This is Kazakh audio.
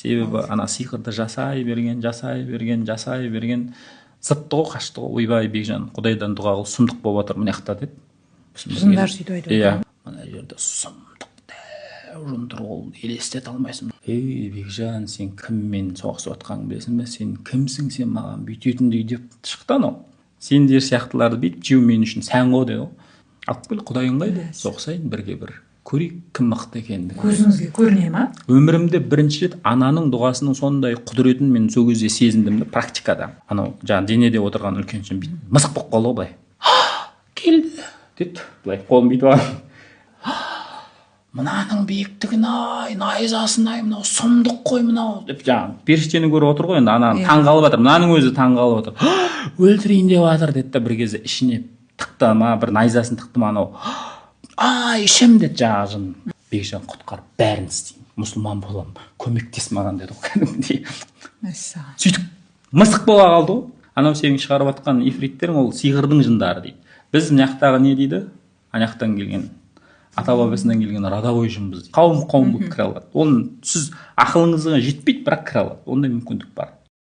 себебі ана сиқырды жасай берген зытты ғой, қашты ғой. Ойбай Бекжан, Құдайдан дұға қыл, сұмдық болып жатыр мына жақта деді. Жындар сөйтіп айтып иә, мына жерде сұмдық дәу жын тұр, ол елестете алмайсың. Ей Бекжан, сен кіммен соғысып жатқаныңды білесің бе? Сен кімсің, сен маған бүйтетіндей деп шықты анау. Сендер сияқтыларды бүйтіп жеу мен үшін сән ғой деді. Алып кел, Құдайың қайда? Соғысайын бірге бір. Көрейік кім мықты екенін. Көзіңізге көріне ма? Өмірімде бірінші рет ананың дұғасының сондай құдіретін мен сол кезде сезіндім, практикада. Анау жаңа денеде отырған үлкен шын мысық болып қалды ғой былай. Келді деді, былай қолын бүйтіп алған. Мынаның биіктігін ай, найзасын ай, мынау сұмдық қой мынау деп жаңа періштені көріп отыр ғой, енді ананың таңғалып жатыр, мынаның өзі таңғалып отыр. Өлтірейін деп жатыр деді да, бір кезде ішіне тықты ма, бір найзасын тықты ма анау. Ай, ішім деді жаңағы жын. Бекжан, құтқарып бәрін істеймін, мұсылман боламын, көмектес маған деді ғой кәдімгідей. Сөйтіп мысық бола қалды ғой. Анау сенің шығарып жатқан ифриттерің ол сиқырдың жындары дейді. Біз мына жақтағы не дейді? Ана жақтан келген, ата бабасынан келген родовой жынбыз дейді. Қауым болып кіре алады. Оны сіз ақылыңызға жетпейді, бірақ кіре алады. Ондай мүмкіндік бар.